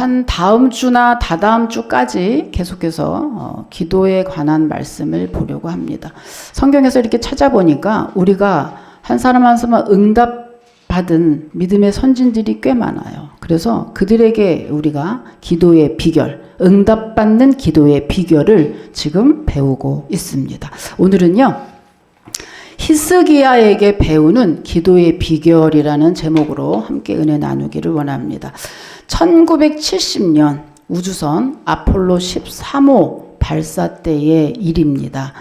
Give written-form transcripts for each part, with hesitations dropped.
한 다음 주나 다다음 주까지 계속해서 기도에 관한 말씀을 보려고 합니다. 성경에서 이렇게 찾아보니까 우리가 한 사람 한 사람 응답받은 믿음의 선진들이 꽤 많아요. 그래서 그들에게 우리가 기도의 비결, 응답받는 기도의 비결을 지금 배우고 있습니다. 오늘은요, 히스기야에게 배우는 기도의 비결이라는 제목으로 함께 은혜 나누기를 원합니다. 1970년 우주선 아폴로 13호 발사 때의 일입니다.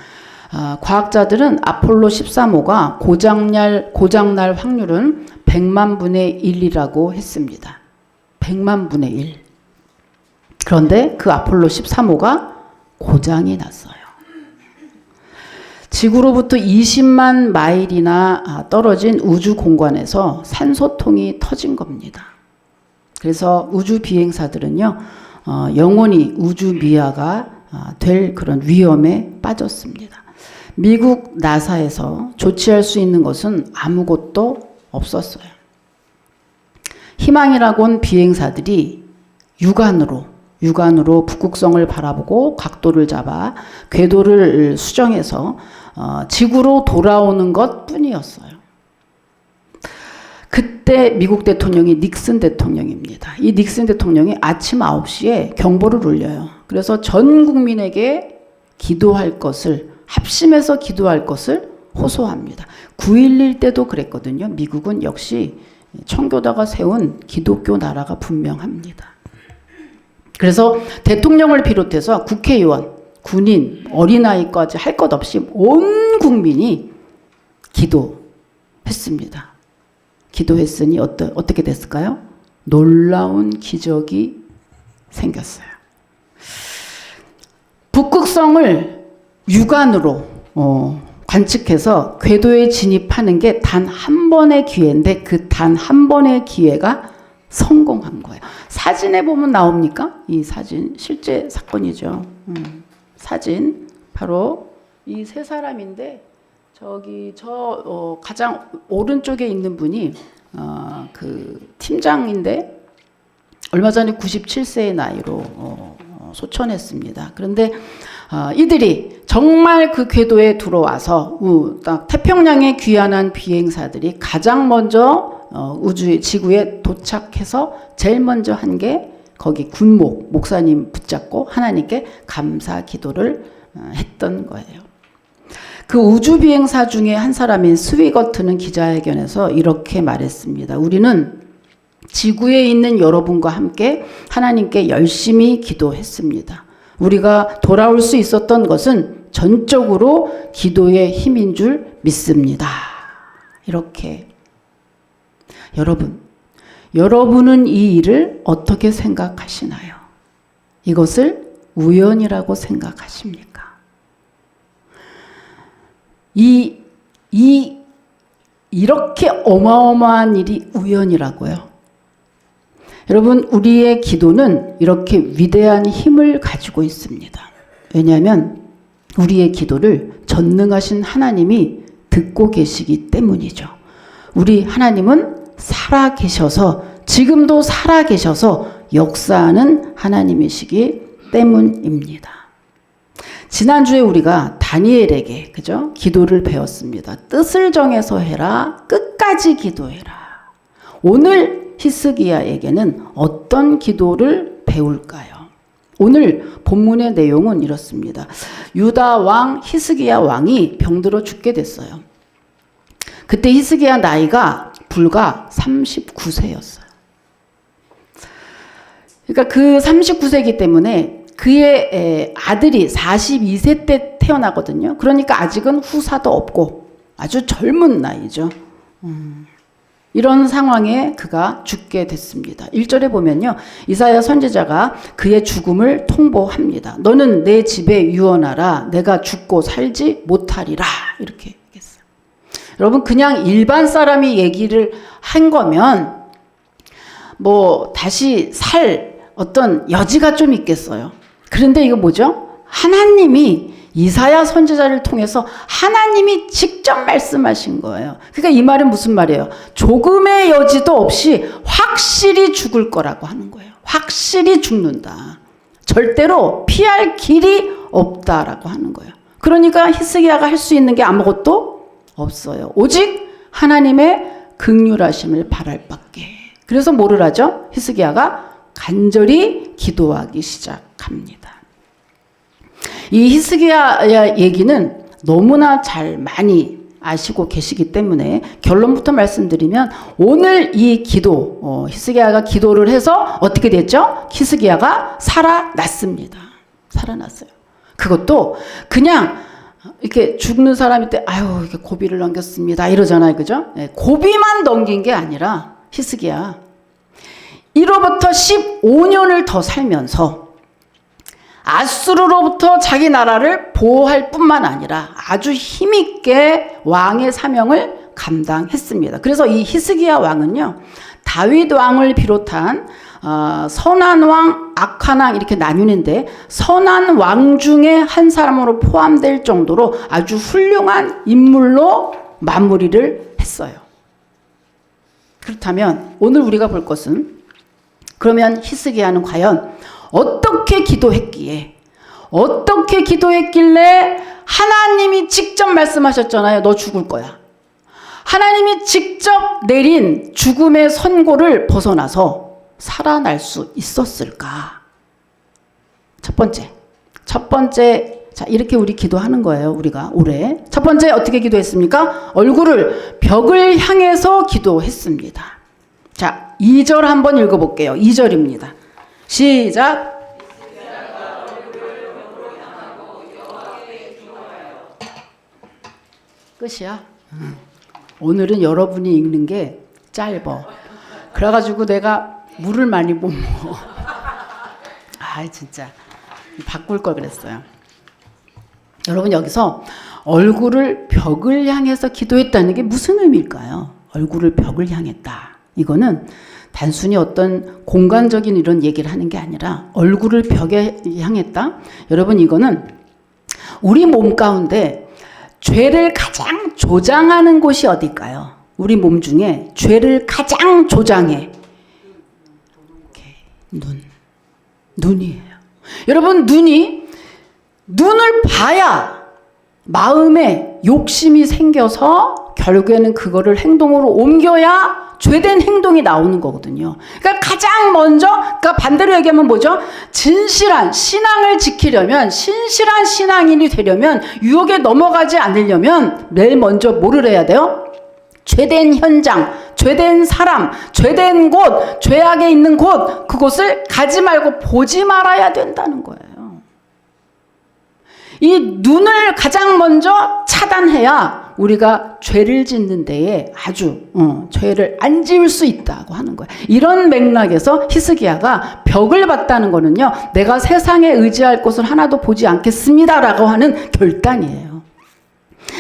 과학자들은 아폴로 13호가 고장날 확률은 100만 분의 1이라고 했습니다. 100만 분의 1. 그런데 그 아폴로 13호가 고장이 났어요. 지구로부터 20만 마일이나 떨어진 우주 공간에서 산소통이 터진 겁니다. 그래서 우주 비행사들은요, 영원히 우주 미아가 될 그런 위험에 빠졌습니다. 미국 나사에서 조치할 수 있는 것은 아무것도 없었어요. 희망이라고 온 비행사들이 육안으로 북극성을 바라보고 각도를 잡아 궤도를 수정해서 지구로 돌아오는 것 뿐이었어요. 그때 미국 대통령이 닉슨 대통령입니다. 이 닉슨 대통령이 아침 9시에 경보를 울려요. 그래서 전 국민에게 기도할 것을, 합심해서 기도할 것을 호소합니다. 9.11 때도 그랬거든요. 미국은 역시 청교도가 세운 기독교 나라가 분명합니다. 그래서 대통령을 비롯해서 국회의원, 군인, 어린아이까지 할 것 없이 온 국민이 기도했습니다. 기도했으니 어떻게 됐을까요? 놀라운 기적이 생겼어요. 북극성을 육안으로 관측해서 궤도에 진입하는 게 단 한 번의 기회인데 그 단 한 번의 기회가 성공한 거예요. 사진에 보면 나옵니까? 이 사진 실제 사건이죠. 사진 바로 이 세 사람인데 저기 가장 오른쪽에 있는 분이 그 팀장인데 얼마 전에 97세의 나이로 소천했습니다. 그런데 이들이 정말 그 궤도에 들어와서 딱 태평양에 귀환한 비행사들이 가장 먼저 지구에 도착해서 제일 먼저 한 게 거기 목사님 붙잡고 하나님께 감사 기도를 했던 거예요. 그 우주 비행사 중에 한 사람인 스위거트는 기자회견에서 이렇게 말했습니다. 우리는 지구에 있는 여러분과 함께 하나님께 열심히 기도했습니다. 우리가 돌아올 수 있었던 것은 전적으로 기도의 힘인 줄 믿습니다. 이렇게. 여러분은 이 일을 어떻게 생각하시나요? 이것을 우연이라고 생각하십니까? 이렇게 어마어마한 일이 우연이라고요. 여러분, 우리의 기도는 이렇게 위대한 힘을 가지고 있습니다. 왜냐하면 우리의 기도를 전능하신 하나님이 듣고 계시기 때문이죠. 우리 하나님은 살아계셔서, 지금도 살아계셔서 역사하는 하나님이시기 때문입니다. 지난주에 우리가 다니엘에게 기도를 배웠습니다. 뜻을 정해서 해라. 끝까지 기도해라. 오늘 히스기야에게는 어떤 기도를 배울까요? 오늘 본문의 내용은 이렇습니다. 유다 왕 히스기야 왕이 병들어 죽게 됐어요. 그때 히스기야 나이가 불과 39세였어요. 그러니까 그 39세이기 때문에 그의 아들이 42세 때 태어나거든요. 그러니까 아직은 후사도 없고 아주 젊은 나이죠. 이런 상황에 그가 죽게 됐습니다. 1절에 보면요. 이사야 선지자가 그의 죽음을 통보합니다. 너는 내 집에 유언하라. 내가 죽고 살지 못하리라. 이렇게 얘기했어요. 여러분, 그냥 일반 사람이 얘기를 한 거면 다시 살 어떤 여지가 좀 있겠어요. 그런데 이거 뭐죠? 하나님이 이사야 선지자를 통해서 하나님이 직접 말씀하신 거예요. 그러니까 이 말은 무슨 말이에요? 조금의 여지도 없이 확실히 죽을 거라고 하는 거예요. 확실히 죽는다. 절대로 피할 길이 없다라고 하는 거예요. 그러니까 히스기야가 할 수 있는 게 아무것도 없어요. 오직 하나님의 긍휼하심을 바랄 밖에. 그래서 뭐를 하죠? 히스기야가 간절히 기도하기 시작합니다. 이 히스기야 얘기는 너무나 잘 많이 아시고 계시기 때문에 결론부터 말씀드리면 오늘 이 기도, 히스기야가 기도를 해서 어떻게 됐죠? 히스기야가 살아났습니다. 살아났어요. 그것도 그냥 이렇게 죽는 사람일 때 아유 이렇게 고비를 넘겼습니다 이러잖아요. 그죠? 고비만 넘긴 게 아니라 히스기야 1호부터 15년을 더 살면서 아수르로부터 자기 나라를 보호할 뿐만 아니라 아주 힘있게 왕의 사명을 감당했습니다. 그래서 이 히스기야 왕은요, 다윗 왕을 비롯한 선한 왕, 악한 왕 이렇게 나뉘는데 선한 왕 중에 한 사람으로 포함될 정도로 아주 훌륭한 인물로 마무리를 했어요. 그렇다면 오늘 우리가 볼 것은 그러면 히스기야는 과연 어떻게 기도했길래 하나님이 직접 말씀하셨잖아요. 너 죽을 거야. 하나님이 직접 내린 죽음의 선고를 벗어나서 살아날 수 있었을까? 첫 번째, 자, 이렇게 우리 기도하는 거예요. 우리가 올해. 첫 번째 어떻게 기도했습니까? 얼굴을 벽을 향해서 기도했습니다. 자, 2절 한번 읽어볼게요. 2절입니다. 시작. 끝이야. 오늘은 여러분이 읽는 게 짧아. 그래가지고 내가 물을 많이 못 먹어. 아, 진짜 바꿀 걸 그랬어요. 여러분 여기서 얼굴을 벽을 향해서 기도했다는 게 무슨 의미일까요? 얼굴을 벽을 향했다. 이거는 단순히 어떤 공간적인 이런 얘기를 하는 게 아니라 얼굴을 벽에 향했다. 여러분 이거는 우리 몸 가운데 죄를 가장 조장하는 곳이 어딜까요? 우리 몸 중에 죄를 가장 조장해. 눈이에요. 여러분 눈을 봐야 마음에 욕심이 생겨서 결국에는 그거를 행동으로 옮겨야 죄된 행동이 나오는 거거든요. 그러니까 가장 먼저, 그러니까 반대로 얘기하면 뭐죠? 진실한 신앙을 지키려면, 신실한 신앙인이 되려면, 유혹에 넘어가지 않으려면 매일 먼저 뭐를 해야 돼요? 죄된 현장, 죄된 사람, 죄된 곳, 죄악에 있는 곳, 그곳을 가지 말고 보지 말아야 된다는 거예요. 이 눈을 가장 먼저 차단해야 우리가 죄를 짓는 데에 아주 죄를 안 지을 수 있다고 하는 거예요. 이런 맥락에서 히스기야가 벽을 봤다는 거는요, 내가 세상에 의지할 곳을 하나도 보지 않겠습니다라고 하는 결단이에요.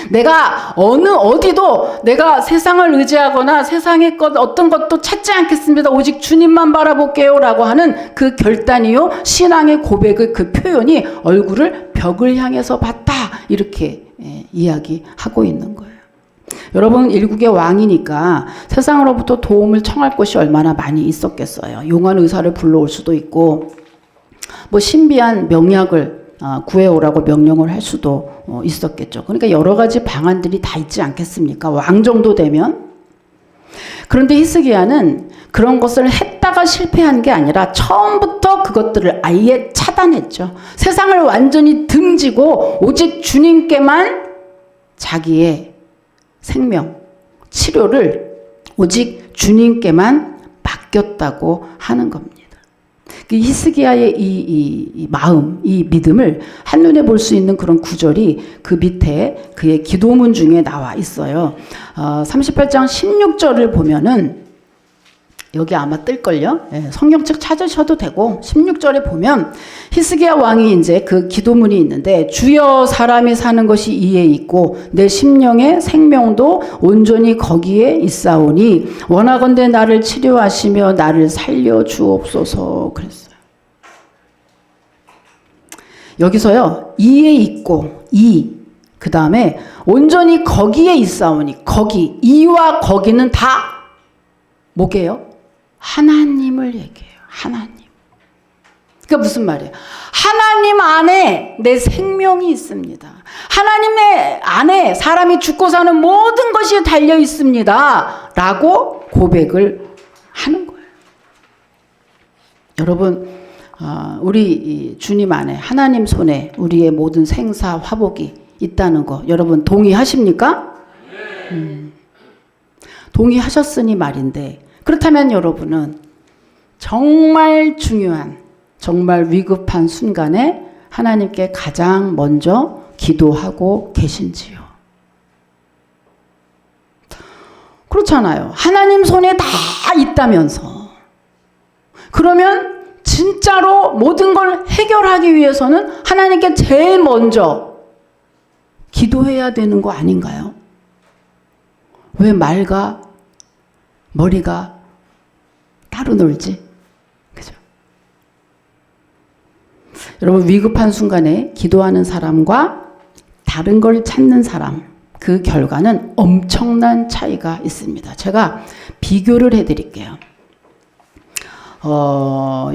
내가 어디도 내가 세상을 의지하거나 세상의 것 어떤 것도 찾지 않겠습니다. 오직 주님만 바라볼게요 라고 하는 그 결단이요, 신앙의 고백의 그 표현이 얼굴을 벽을 향해서 봤다 이렇게 이야기하고 있는 거예요. 여러분 일국의 왕이니까 세상으로부터 도움을 청할 곳이 얼마나 많이 있었겠어요. 용한 의사를 불러올 수도 있고 뭐 신비한 명약을 구해오라고 명령을 할 수도 있었겠죠. 그러니까 여러 가지 방안들이 다 있지 않겠습니까? 왕 정도 되면. 그런데 히스기야는 그런 것을 했다가 실패한 게 아니라 처음부터 그것들을 아예 차단했죠. 세상을 완전히 등지고 오직 주님께만 자기의 생명, 치료를 오직 주님께만 맡겼다고 하는 겁니다. 히스기야의 이 마음, 이 믿음을 한눈에 볼 수 있는 그런 구절이 그 밑에 그의 기도문 중에 나와 있어요. 38장 16절을 보면은 여기 아마 뜰걸요. 성경책 찾으셔도 되고 16절에 보면 히스기야 왕이 이제 그 기도문이 있는데 주여 사람이 사는 것이 이에 있고 내 심령의 생명도 온전히 거기에 있사오니 원하건대 나를 치료하시며 나를 살려 주옵소서 그랬어요. 여기서요, 이에 있고, 그 다음에 온전히 거기에 있사오니, 거기, 이와 거기는 다 뭐게요? 하나님을 얘기해요. 하나님. 그게 무슨 말이에요? 하나님 안에 내 생명이 있습니다. 하나님의 안에 사람이 죽고 사는 모든 것이 달려 있습니다. 라고 고백을 하는 거예요. 여러분, 우리 주님 안에 하나님 손에 우리의 모든 생사 화복이 있다는 거 여러분 동의하십니까? 동의하셨으니 말인데, 그렇다면 여러분은 정말 중요한, 정말 위급한 순간에 하나님께 가장 먼저 기도하고 계신지요? 그렇잖아요. 하나님 손에 다 있다면서. 그러면 진짜로 모든 걸 해결하기 위해서는 하나님께 제일 먼저 기도해야 되는 거 아닌가요? 왜 말과 머리가 따로 놀지? 그죠? 여러분, 위급한 순간에 기도하는 사람과 다른 걸 찾는 사람, 그 결과는 엄청난 차이가 있습니다. 제가 비교를 해드릴게요.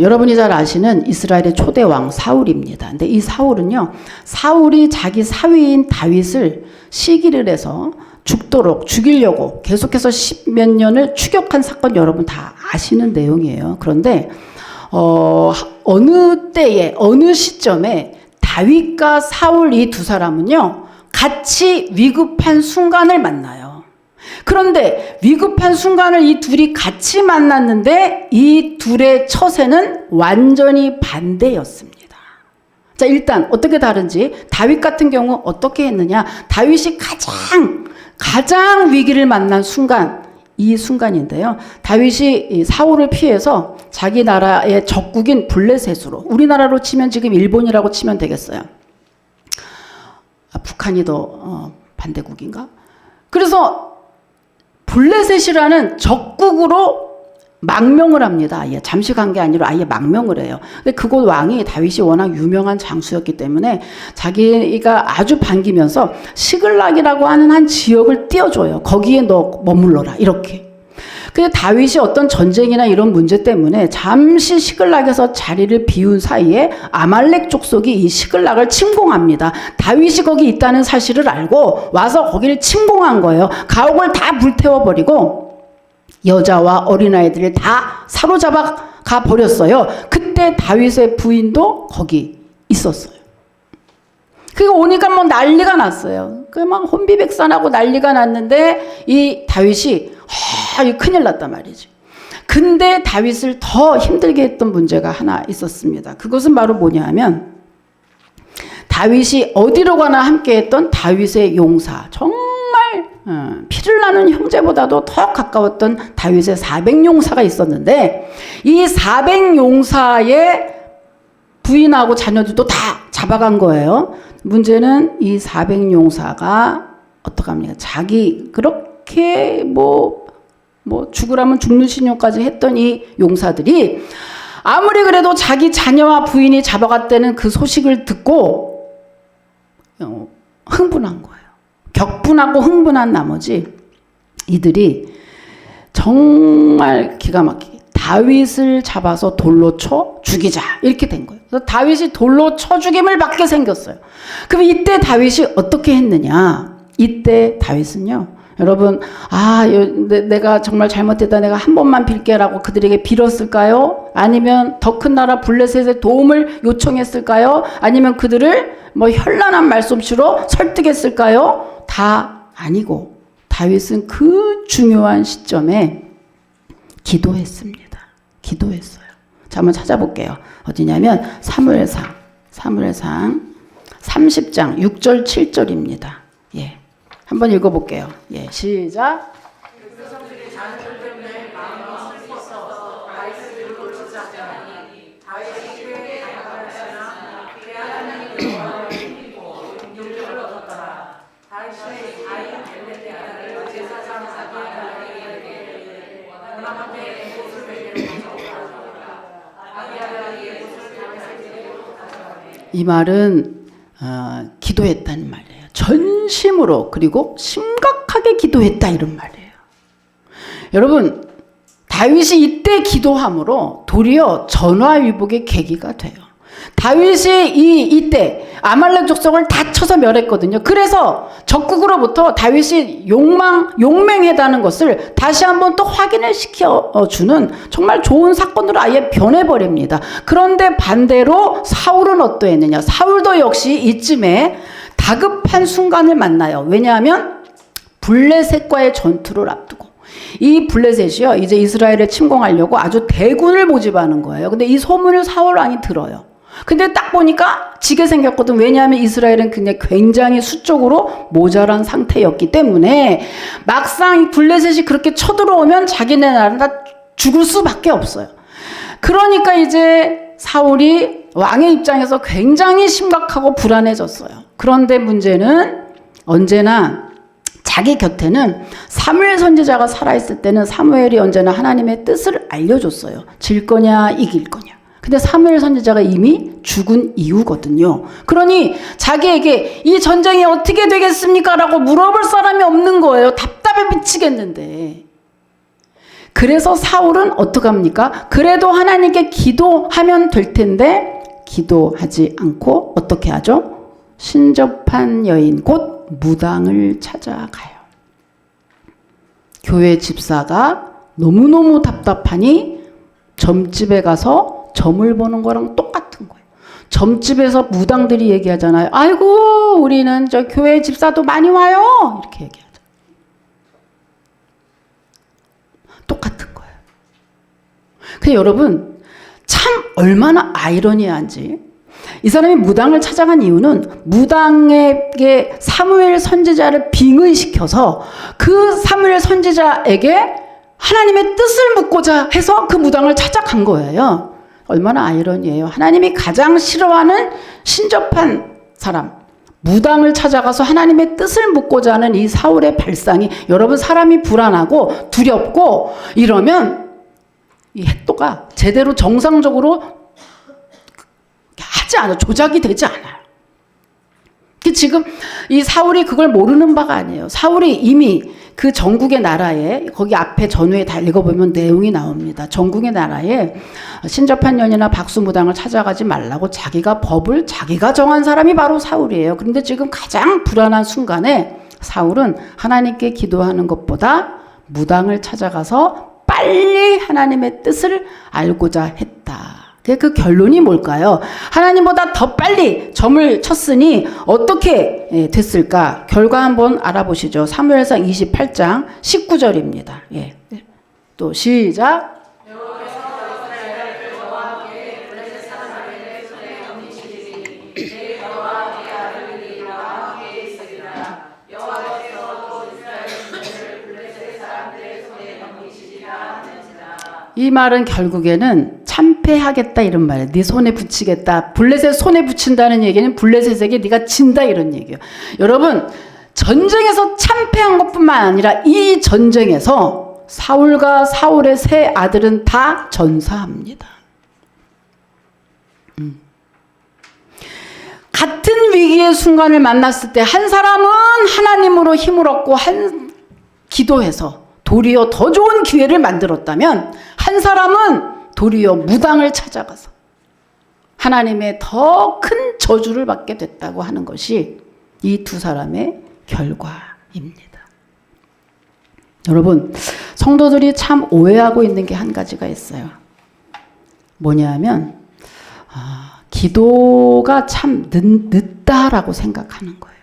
여러분이 잘 아시는 이스라엘의 초대 왕 사울입니다. 근데 이 사울은요, 사울이 자기 사위인 다윗을 시기를 해서 죽도록 죽이려고 계속해서 10몇 년을 추격한 사건 여러분 다 아시는 내용이에요. 그런데 어느 때에 어느 시점에 다윗과 사울 이 두 사람은요 같이 위급한 순간을 만나요. 그런데 위급한 순간을 이 둘이 같이 만났는데 이 둘의 처세는 완전히 반대였습니다. 자, 일단 어떻게 다른지, 다윗 같은 경우 어떻게 했느냐, 다윗이 가장 위기를 만난 순간, 이 순간인데요. 다윗이 사울을 피해서 자기 나라의 적국인 블레셋으로, 우리나라로 치면 지금 일본이라고 치면 되겠어요. 북한이 더 반대국인가? 그래서 블레셋이라는 적국으로 망명을 합니다. 아예 잠시 간 게 아니라 아예 망명을 해요. 근데 그곳 왕이 다윗이 워낙 유명한 장수였기 때문에 자기가 아주 반기면서 시글락이라고 하는 한 지역을 띄워줘요. 거기에 너 머물러라, 이렇게. 근데 다윗이 어떤 전쟁이나 이런 문제 때문에 잠시 시글락에서 자리를 비운 사이에 아말렉 족속이 이 시글락을 침공합니다. 다윗이 거기 있다는 사실을 알고 와서 거기를 침공한 거예요. 가옥을 다 불태워버리고 여자와 어린아이들을 다 사로잡아 가 버렸어요. 그때 다윗의 부인도 거기 있었어요. 그게 오니까 뭐 난리가 났어요. 그 막 혼비백산하고 난리가 났는데 이 다윗이 이 큰일 났단 말이지. 근데 다윗을 더 힘들게 했던 문제가 하나 있었습니다. 그것은 바로 뭐냐면 다윗이 어디로 가나 함께했던 다윗의 용사, 정말 피를 나는 형제보다도 더 가까웠던 다윗의 400용사가 있었는데 이 400용사의 부인하고 자녀들도 다 잡아간 거예요. 문제는 이 400용사가 어떡합니까? 자기 그렇게 뭐 죽으라면 죽는 신용까지 했던 이 용사들이 아무리 그래도 자기 자녀와 부인이 잡아갔다는 그 소식을 듣고 흥분한 거예요. 격분하고 흥분한 나머지 이들이 정말 기가 막히게 다윗을 잡아서 돌로 쳐 죽이자, 이렇게 된 거예요. 그래서 다윗이 돌로 쳐 죽임을 받게 생겼어요. 그럼 이때 다윗이 어떻게 했느냐? 이때 다윗은요, 여러분, 내가 정말 잘못했다, 내가 한 번만 빌게라고 그들에게 빌었을까요? 아니면 더 큰 나라 블레셋의 도움을 요청했을까요? 아니면 그들을 현란한 말솜씨로 설득했을까요? 다 아니고 다윗은 그 중요한 시점에 기도했습니다. 기도했어요. 자, 한번 찾아볼게요. 어디냐면 사무엘상 30장 6절 7절입니다. 예. 한번 읽어볼게요. 예, 시작. 이 말은 기도했다는 말이에요. 전심으로 그리고 심각하게 기도했다 이런 말이에요. 여러분 다윗이 이때 기도함으로 도리어 전화위복의 계기가 돼요. 다윗이 이때 아말렉 족속을 다 쳐서 멸했거든요. 그래서 적국으로부터 다윗이 용맹했다는 것을 다시 한번 또 확인을 시켜주는 정말 좋은 사건으로 아예 변해버립니다. 그런데 반대로 사울은 어떠했느냐. 사울도 역시 이쯤에 다급한 순간을 만나요. 왜냐하면 블레셋과의 전투를 앞두고 이 블레셋이요 이제 이스라엘을 침공하려고 아주 대군을 모집하는 거예요. 근데 이 소문을 사울 왕이 들어요. 근데 딱 보니까 지게 생겼거든. 왜냐하면 이스라엘은 그냥 굉장히 수적으로 모자란 상태였기 때문에 막상 블레셋이 그렇게 쳐들어오면 자기네 나라는 다 죽을 수밖에 없어요. 그러니까 이제 사울이 왕의 입장에서 굉장히 심각하고 불안해졌어요. 그런데 문제는 언제나 자기 곁에는 사무엘 선지자가 살아있을 때는 사무엘이 언제나 하나님의 뜻을 알려줬어요. 질 거냐 이길 거냐. 근데 사무엘 선지자가 이미 죽은 이유거든요. 그러니 자기에게 이 전쟁이 어떻게 되겠습니까? 라고 물어볼 사람이 없는 거예요. 답답해 미치겠는데. 그래서 사울은 어떡합니까? 그래도 하나님께 기도하면 될 텐데 기도하지 않고 어떻게 하죠? 신접한 여인 곧 무당을 찾아가요. 교회 집사가 너무너무 답답하니 점집에 가서 점을 보는 거랑 똑같은 거예요. 점집에서 무당들이 얘기하잖아요. 아이고 우리는 저 교회 집사도 많이 와요. 이렇게 얘기하죠. 똑같은 거예요. 근데 여러분 참 얼마나 아이러니한지 이 사람이 무당을 찾아간 이유는 무당에게 사무엘 선지자를 빙의시켜서 그 사무엘 선지자에게 하나님의 뜻을 묻고자 해서 그 무당을 찾아간 거예요. 얼마나 아이러니해요. 하나님이 가장 싫어하는 신접한 사람 무당을 찾아가서 하나님의 뜻을 묻고자 하는 이 사울의 발상이 여러분 사람이 불안하고 두렵고 이러면 이 핵도가 제대로 정상적으로 하지 않아 조작이 되지 않아요. 지금 이 사울이 그걸 모르는 바가 아니에요. 사울이 이미 그 전국의 나라에 거기 앞에 전후에 다 읽어보면 내용이 나옵니다. 전국의 나라에 신접한 년이나 박수무당을 찾아가지 말라고 자기가 법을 자기가 정한 사람이 바로 사울이에요. 그런데 지금 가장 불안한 순간에 사울은 하나님께 기도하는 것보다 무당을 찾아가서 빨리 하나님의 뜻을 알고자 했다. 그 결론이 뭘까요? 하나님보다 더 빨리 점을 쳤으니 어떻게 됐을까? 결과 한번 알아보시죠. 사무엘상 28장 19절입니다. 예. 또 시작. 이 말은 결국에는 참패하겠다 이런 말이에요. 네 손에 붙이겠다. 블레셋 손에 붙인다는 얘기는 블레셋에게 네가 진다 이런 얘기예요. 여러분 전쟁에서 참패한 것뿐만 아니라 이 전쟁에서 사울과 사울의 세 아들은 다 전사합니다. 같은 위기의 순간을 만났을 때 한 사람은 하나님으로 힘을 얻고 기도해서 도리어 더 좋은 기회를 만들었다면 한 사람은 도리어 무당을 찾아가서 하나님의 더 큰 저주를 받게 됐다고 하는 것이 이 두 사람의 결과입니다. 여러분 성도들이 참 오해하고 있는 게 한 가지가 있어요. 뭐냐면 기도가 참 늦다라고 생각하는 거예요.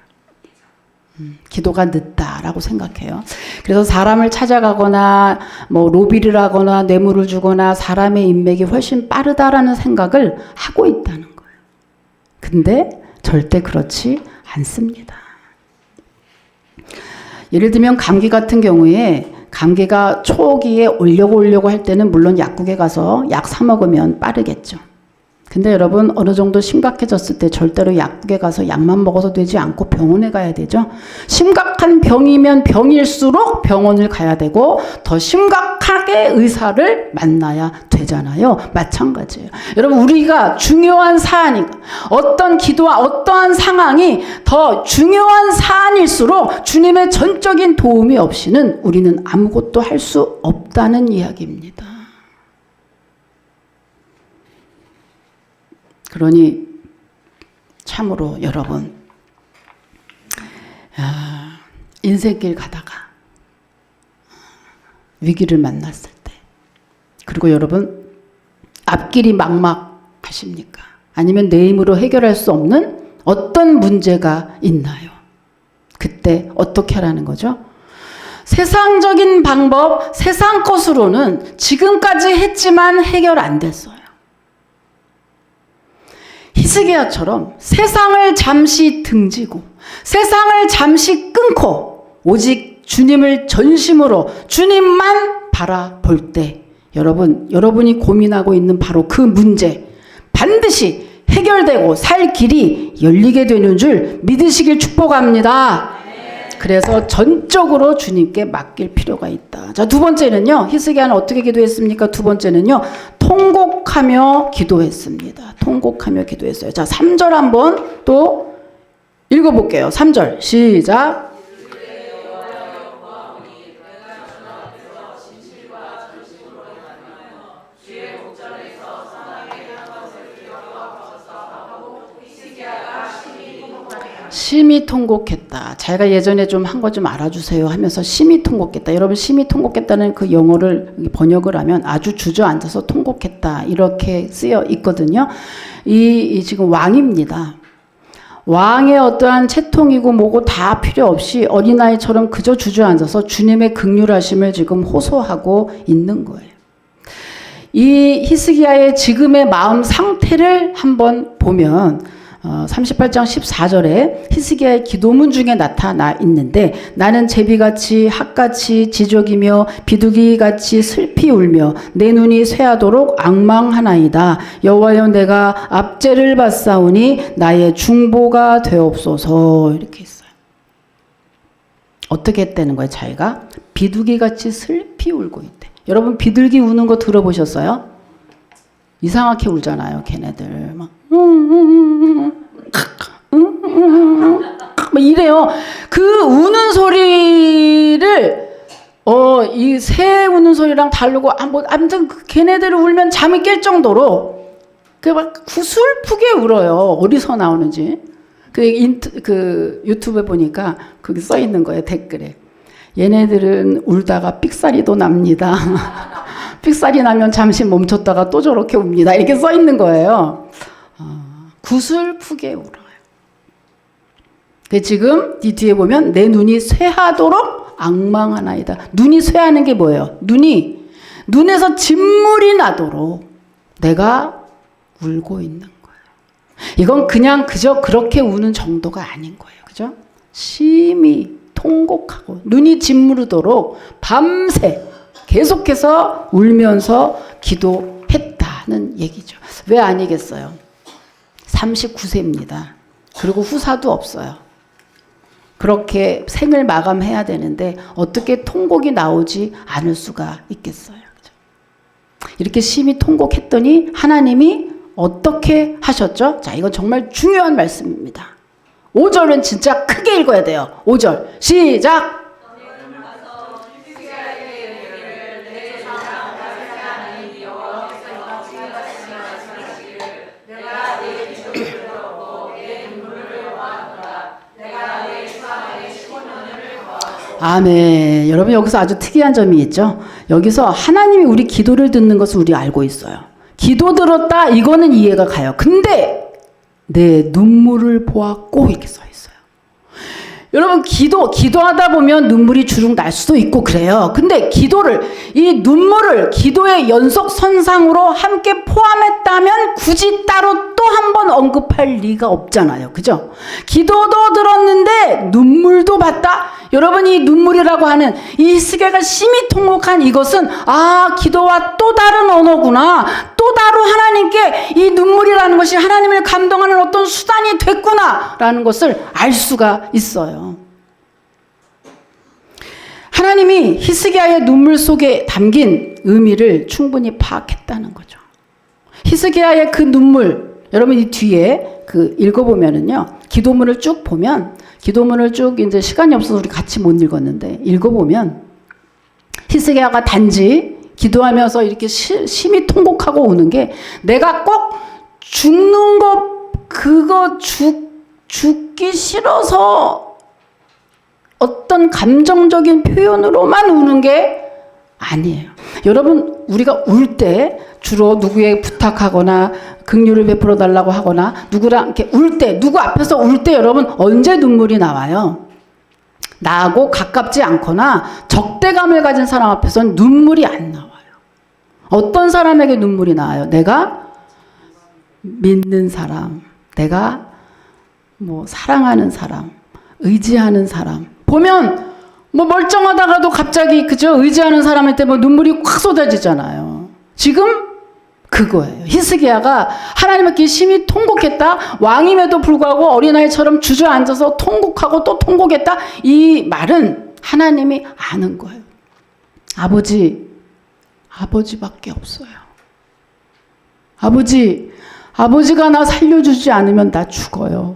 기도가 늦다라고 생각해요. 그래서 사람을 찾아가거나 뭐 로비를 하거나 뇌물을 주거나 사람의 인맥이 훨씬 빠르다라는 생각을 하고 있다는 거예요. 근데 절대 그렇지 않습니다. 예를 들면 감기 같은 경우에 감기가 초기에 오려고 할 때는 물론 약국에 가서 약 사 먹으면 빠르겠죠. 근데 여러분 어느 정도 심각해졌을 때 절대로 약국에 가서 약만 먹어서 되지 않고 병원에 가야 되죠. 심각한 병이면 병일수록 병원을 가야 되고 더 심각하게 의사를 만나야 되잖아요. 마찬가지예요. 여러분 우리가 중요한 사안이 어떤 기도와 어떠한 상황이 더 중요한 사안일수록 주님의 전적인 도움이 없이는 우리는 아무것도 할 수 없다는 이야기입니다. 그러니 참으로 여러분 인생길 가다가 위기를 만났을 때 그리고 여러분 앞길이 막막하십니까? 아니면 내 힘으로 해결할 수 없는 어떤 문제가 있나요? 그때 어떻게 하라는 거죠? 세상적인 방법, 세상 것으로는 지금까지 했지만 해결 안 됐어요. 히스기야처럼 세상을 잠시 등지고 세상을 잠시 끊고 오직 주님을 전심으로 주님만 바라볼 때 여러분이 고민하고 있는 바로 그 문제 반드시 해결되고 살 길이 열리게 되는 줄 믿으시길 축복합니다. 그래서 전적으로 주님께 맡길 필요가 있다. 자, 두 번째는요. 히스기야는 어떻게 기도했습니까? 두 번째는요. 통곡하며 기도했습니다. 통곡하며 기도했어요. 자, 3절 한번 또 읽어볼게요. 3절 시작. 심히 통곡했다. 제가 예전에 좀 한 거 좀 알아주세요 하면서 심히 통곡했다. 여러분 심히 통곡했다는 그 영어를 번역을 하면 아주 주저앉아서 통곡했다. 이렇게 쓰여 있거든요. 이 지금 왕입니다. 왕의 어떠한 채통이고 뭐고 다 필요 없이 어린아이처럼 그저 주저앉아서 주님의 긍휼하심을 지금 호소하고 있는 거예요. 이 히스기야의 지금의 마음 상태를 한번 보면 38장 14절에 히스기야의 기도문 중에 나타나 있는데 나는 제비같이 학같이 지족이며 비둘기같이 슬피 울며 내 눈이 쇠하도록 앙망하나이다. 여호와여 내가 압제를 받사오니 나의 중보가 되옵소서. 이렇게 했어요. 어떻게 했다는 거예요? 자기가 비둘기같이 슬피 울고 있대. 여러분 비둘기 우는 거 들어보셨어요? 이상하게 울잖아요. 걔네들 막 이래요. 그 우는 소리를 이 새 우는 소리랑 다르고 아무튼 걔네들 울면 잠이 깰 정도로 그 막 구슬프게 울어요. 어디서 나오는지 그 유튜브에 보니까 거기 써 있는 거예요. 댓글에 얘네들은 울다가 삑사리도 납니다. 삑사리 나면 잠시 멈췄다가 또 저렇게 웁니다. 이렇게 써 있는 거예요. 구슬프게 울어요. 지금 이 뒤에 보면 내 눈이 쇠하도록 앙망하나이다. 눈이 쇠하는 게 뭐예요? 눈에서 진물이 나도록 내가 울고 있는 거예요. 이건 그냥 그저 그렇게 우는 정도가 아닌 거예요. 그죠? 심히 통곡하고 눈이 짓무르도록 밤새 계속해서 울면서 기도했다는 얘기죠. 왜 아니겠어요? 39세입니다. 그리고 후사도 없어요. 그렇게 생을 마감해야 되는데 어떻게 통곡이 나오지 않을 수가 있겠어요. 그렇죠? 이렇게 심히 통곡했더니 하나님이 어떻게 하셨죠? 자, 이건 정말 중요한 말씀입니다. 5절은 진짜 크게 읽어야 돼요. 5절 시작. 아멘. 여러분 여기서 아주 특이한 점이 있죠. 여기서 하나님이 우리 기도를 듣는 것을 우리 알고 있어요. 기도 들었다 이거는 이해가 가요. 근데 내 눈물을 보았고 이렇게 써 있어요. 여러분 기도하다 보면 눈물이 주룩 날 수도 있고 그래요. 근데 이 눈물을 기도의 연속선상으로 함께 포함했다면 굳이 따로 또 한 번 언급할 리가 없잖아요. 그죠? 기도도 들었는데 눈물도 봤다. 여러분, 이 눈물이라고 하는 이 히스기야가 심히 통곡한 이것은 기도와 또 다른 언어구나. 또 다른 하나님께 이 눈물이라는 것이 하나님을 감동하는 어떤 수단이 됐구나라는 것을 알 수가 있어요. 하나님이 히스기야의 눈물 속에 담긴 의미를 충분히 파악했다는 거죠. 히스기야의 그 눈물, 여러분 이 뒤에 그 읽어보면은요, 기도문을 쭉 보면, 기도문을 쭉 이제 시간이 없어서 우리 같이 못 읽었는데, 읽어보면 히스기야가 단지 기도하면서 이렇게 심히 통곡하고 오는 게, 내가 꼭 죽는 그거 죽기 싫어서 어떤 감정적인 표현으로만 우는 게 아니에요. 여러분, 우리가 울 때 주로 누구에게 부탁하거나 긍휼을 베풀어 달라고 하거나 누구랑 이렇게 울 때, 누구 앞에서 울 때 여러분 언제 눈물이 나와요? 나하고 가깝지 않거나 적대감을 가진 사람 앞에서는 눈물이 안 나와요. 어떤 사람에게 눈물이 나와요? 내가 믿는 사람, 내가 사랑하는 사람, 의지하는 사람. 보면 멀쩡하다가도 갑자기 그죠? 의지하는 사람한테 눈물이 확 쏟아지잖아요. 지금 그거예요. 히스기야가 하나님께 심히 통곡했다. 왕임에도 불구하고 어린아이처럼 주저앉아서 통곡하고 또 통곡했다. 이 말은 하나님이 아는 거예요. 아버지밖에 없어요. 아버지가 나 살려주지 않으면 나 죽어요.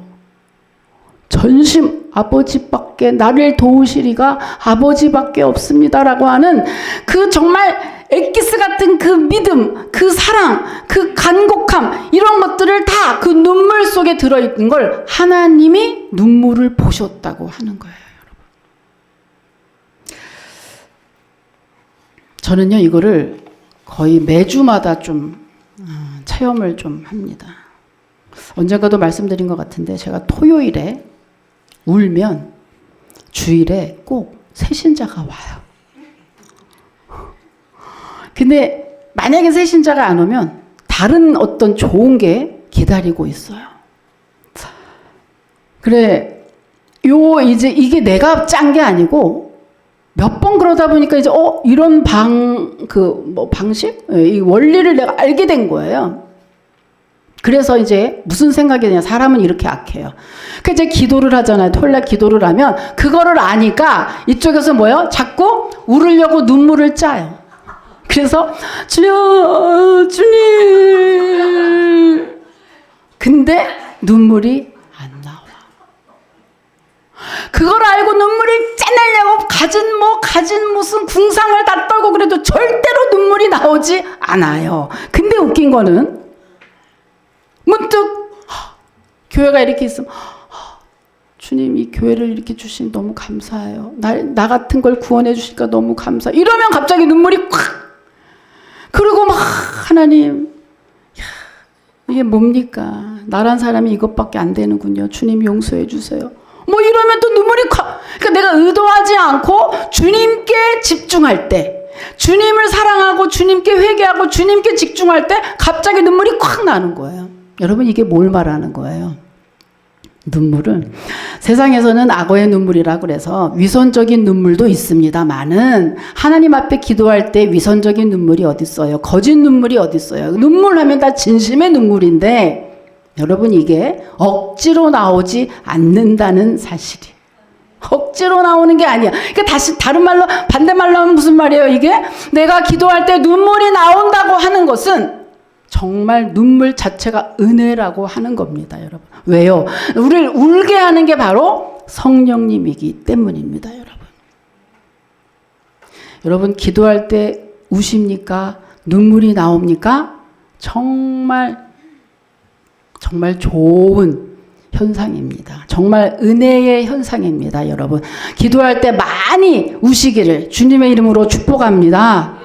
전심 아버지밖에, 나를 도우시리가 아버지밖에 없습니다라고 하는 그 정말 엑기스 같은 그 믿음, 그 사랑, 그 간곡함, 이런 것들을 다 그 눈물 속에 들어있는 걸 하나님이 눈물을 보셨다고 하는 거예요, 여러분. 저는요, 이거를 거의 매주마다 좀 체험을 좀 합니다. 언젠가도 말씀드린 것 같은데, 제가 토요일에 울면 주일에 꼭 새신자가 와요. 근데 만약에 새신자가 안 오면 다른 어떤 좋은 게 기다리고 있어요. 그래, 이제 이게 내가 짠 게 아니고 몇 번 그러다 보니까 이제 이런 방식? 이 원리를 내가 알게 된 거예요. 그래서 이제 무슨 생각이 드냐. 사람은 이렇게 악해요. 그래서 이제 기도를 하잖아요. 토요일날 기도를 하면 그거를 아니까 이쪽에서 뭐예요? 자꾸 울으려고 눈물을 짜요. 그래서 주님. 근데 눈물이 안 나와. 그걸 알고 눈물이 짜내려고 가진 무슨 궁상을 다 떨고 그래도 절대로 눈물이 나오지 않아요. 근데 웃긴 거는 문득 교회가 이렇게 있으면 주님, 이 교회를 이렇게 주신 너무 감사해요. 나 같은 걸 구원해 주시니까 너무 감사해요. 이러면 갑자기 눈물이 콱. 그리고 하나님, 이게 뭡니까? 나란 사람이 이것밖에 안 되는군요. 주님 용서해 주세요. 이러면 또 눈물이 콱. 그러니까 내가 의도하지 않고 주님께 집중할 때, 주님을 사랑하고 주님께 회개하고 주님께 집중할 때 갑자기 눈물이 콱 나는 거예요. 여러분, 이게 뭘 말하는 거예요? 눈물은 세상에서는 악어의 눈물이라 그래서 위선적인 눈물도 있습니다만은 하나님 앞에 기도할 때 위선적인 눈물이 어디 있어요? 거짓 눈물이 어디 있어요? 눈물하면 다 진심의 눈물인데 여러분, 이게 억지로 나오지 않는다는 사실이. 억지로 나오는 게 아니야. 그러니까 다른 말로, 반대말로 하면 무슨 말이에요? 이게 내가 기도할 때 눈물이 나온다고 하는 것은 정말 눈물 자체가 은혜라고 하는 겁니다, 여러분. 왜요? 우리를 울게 하는 게 바로 성령님이기 때문입니다, 여러분. 여러분, 기도할 때 우십니까? 눈물이 나옵니까? 정말 좋은 현상입니다. 정말 은혜의 현상입니다, 여러분. 기도할 때 많이 우시기를 주님의 이름으로 축복합니다.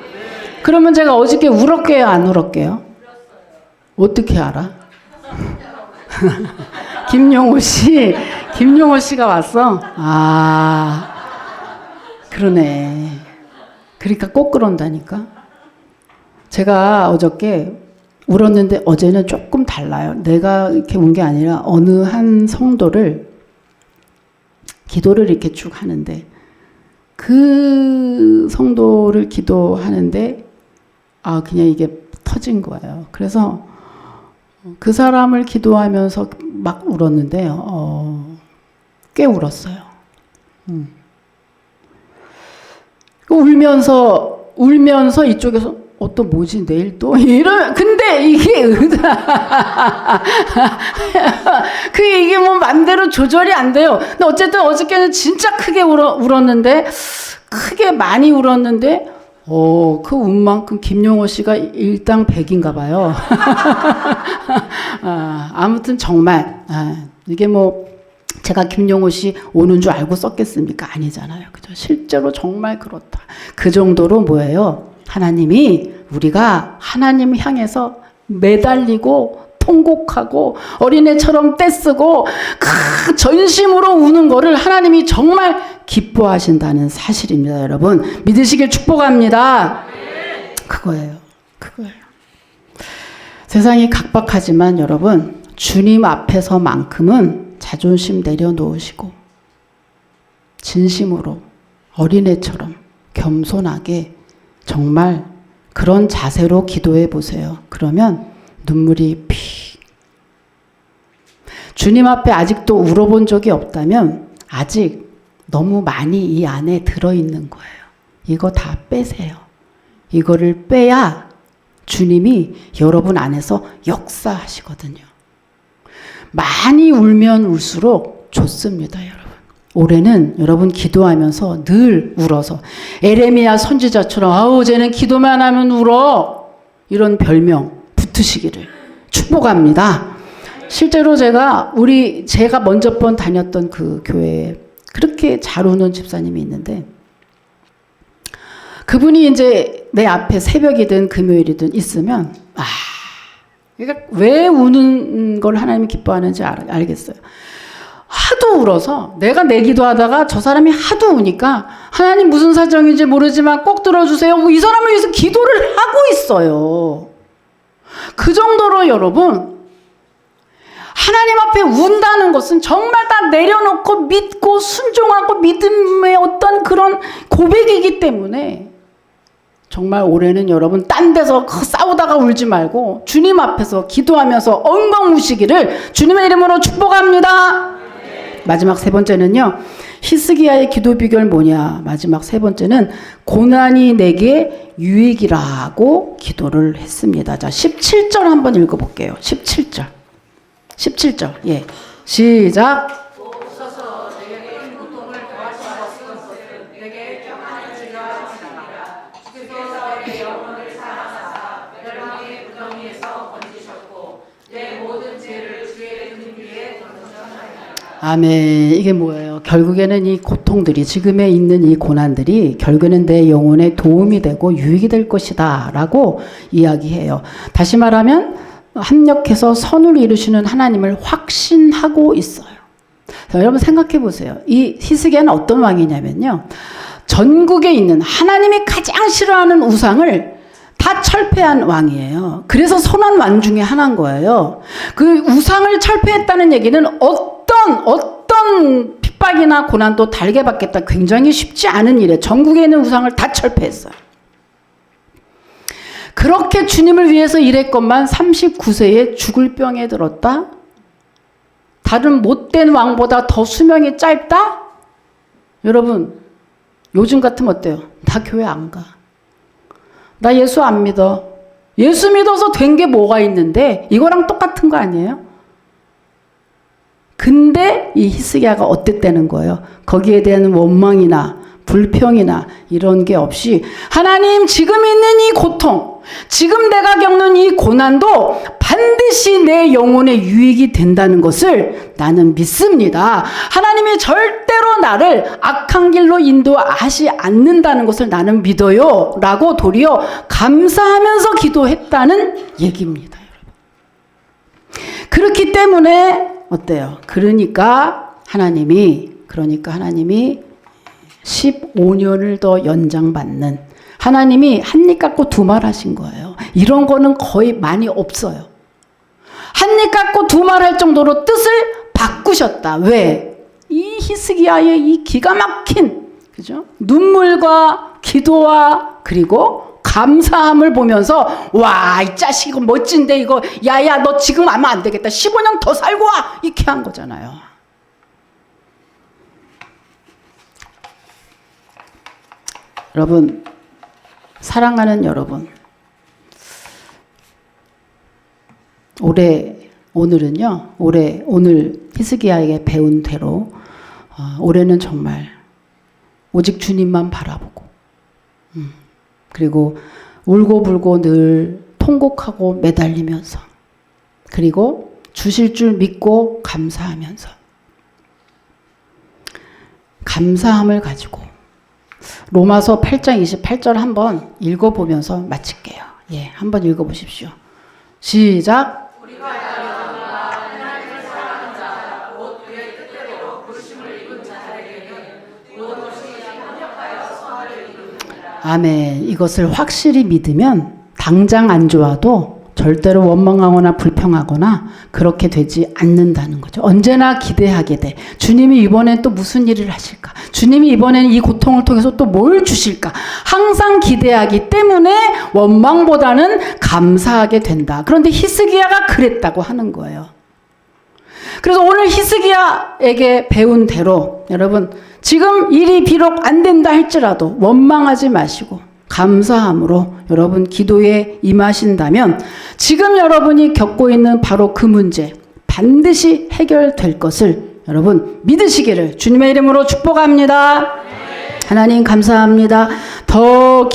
그러면 제가 어저께 울었게요, 안 울었게요? 어떻게 알아? 김용호 씨가 왔어? 그러네. 그러니까 꼭 그런다니까. 제가 어저께 울었는데 어제는 조금 달라요. 내가 이렇게 운 게 아니라 어느 한 성도를 기도를 이렇게 쭉 하는데 그 성도를 기도하는데 그냥 이게 터진 거예요. 그래서 그 사람을 기도하면서 막 울었는데 꽤 울었어요. 울면서 이쪽에서 또 뭐지 내일 또 이런 근데 이게 이게 뭐 맘대로 조절이 안 돼요. 근데 어쨌든 어저께는 진짜 크게 울었는데 크게 많이 울었는데 그 운만큼 김용호 씨가 일당 100인가 봐요. 아무튼 정말 이게 뭐 제가 김용호 씨 오는 줄 알고 썼겠습니까? 아니잖아요. 그죠? 실제로 정말 그렇다. 그 정도로 뭐예요? 하나님이 우리가 하나님 향해서 매달리고 통곡하고 어린애처럼 떼쓰고 전심으로 우는 거를 하나님이 정말 기뻐하신다는 사실입니다. 여러분 믿으시길 축복합니다. 그거예요. 세상이 각박하지만 여러분 주님 앞에서만큼은 자존심 내려놓으시고 진심으로 어린애처럼 겸손하게 정말 그런 자세로 기도해 보세요. 그러면 눈물이 주님 앞에 아직도 울어본 적이 없다면 아직 너무 많이 이 안에 들어있는 거예요. 이거 다 빼세요. 이거를 빼야 주님이 여러분 안에서 역사하시거든요. 많이 울면 울수록 좋습니다, 여러분. 올해는 여러분 기도하면서 늘 울어서 에레미야 선지자처럼 쟤는 기도만 하면 울어 이런 별명 붙으시기를 축복합니다. 실제로 제가 먼저 번 다녔던 그 교회에 그렇게 잘 우는 집사님이 있는데 그분이 이제 내 앞에 새벽이든 금요일이든 있으면 그러니까 왜 우는 걸 하나님이 기뻐하는지 알겠어요. 하도 울어서 내가 내 기도하다가 저 사람이 하도 우니까 하나님 무슨 사정인지 모르지만 꼭 들어주세요. 이 사람을 위해서 기도를 하고 있어요. 그 정도로 여러분 하나님 앞에 운다는 것은 정말 다 내려놓고 믿고 순종하고 믿음의 어떤 그런 고백이기 때문에 정말 올해는 여러분 딴 데서 싸우다가 울지 말고 주님 앞에서 기도하면서 엉엉 우시기를 주님의 이름으로 축복합니다. 마지막 세 번째는요. 히스기야의 기도 비결 뭐냐. 마지막 세 번째는 고난이 내게 유익이라고 기도를 했습니다. 자, 17절 한번 읽어볼게요. 17절. 예. 시작. 아멘. 이게 뭐예요? 결국에는 이 고통들이 지금에 있는 이 고난들이 결국에는 내 영혼에 도움이 되고 유익이 될 것이다 라고 이야기해요. 다시 말하면 합력해서 선을 이루시는 하나님을 확신하고 있어요. 자, 여러분 생각해 보세요. 이 히스기야는 어떤 왕이냐면요. 전국에 있는 하나님이 가장 싫어하는 우상을 다 철폐한 왕이에요. 그래서 선한 왕 중에 하나인 거예요. 그 우상을 철폐했다는 얘기는 어떤 핍박이나 고난도 달게 받겠다. 굉장히 쉽지 않은 일에 전국에 있는 우상을 다 철폐했어요. 그렇게 주님을 위해서 일했건만 39세에 죽을 병에 들었다? 다른 못된 왕보다 더 수명이 짧다? 여러분 요즘 같으면 어때요? 나 교회 안 가. 나 예수 안 믿어. 예수 믿어서 된 게 뭐가 있는데 이거랑 똑같은 거 아니에요? 근데 이 히스기야가 어땠다는 거예요? 거기에 대한 원망이나 불평이나 이런 게 없이 하나님 지금 있는 이 고통, 지금 내가 겪는 이 고난도 반드시 내 영혼의 유익이 된다는 것을 나는 믿습니다. 하나님이 절대로 나를 악한 길로 인도하지 않는다는 것을 나는 믿어요. 라고 도리어 감사하면서 기도했다는 얘기입니다. 여러분. 그렇기 때문에 어때요? 그러니까 하나님이 15년을 더 연장받는 하나님이 한 입 갖고 두 말 하신 거예요. 이런 거는 거의 많이 없어요. 한 입 갖고 두 말 할 정도로 뜻을 바꾸셨다. 왜? 이 히스기야의 이 기가 막힌, 그죠? 눈물과 기도와 그리고 감사함을 보면서, 와, 이 자식 이거 멋진데 이거, 야야 너 지금 하면 안 되겠다. 15년 더 살고 와. 이렇게 한 거잖아요. 여러분, 사랑하는 여러분, 오늘 히스기야에게 배운 대로 올해는 정말 오직 주님만 바라보고, 그리고 울고불고 늘 통곡하고 매달리면서, 그리고 주실 줄 믿고 감사하면서, 감사함을 가지고 로마서 8장 28절 한번 읽어보면서 마칠게요. 예, 한번 읽어보십시오. 시작. 아멘. 이것을 확실히 믿으면 당장 안 좋아도 절대로 원망하거나 불평하거나 그렇게 되지 않는다는 거죠. 언제나 기대하게 돼. 주님이 이번엔 또 무슨 일을 하실까? 주님이 이번에는 이 고통을 통해서 또 뭘 주실까? 항상 기대하기 때문에 원망보다는 감사하게 된다. 그런데 히스기야가 그랬다고 하는 거예요. 그래서 오늘 히스기야에게 배운 대로 여러분, 지금 일이 비록 안 된다 할지라도 원망하지 마시고 감사함으로 여러분 기도에 임하신다면 지금 여러분이 겪고 있는 바로 그 문제 반드시 해결될 것을 여러분 믿으시기를 주님의 이름으로 축복합니다. 하나님 감사합니다. 더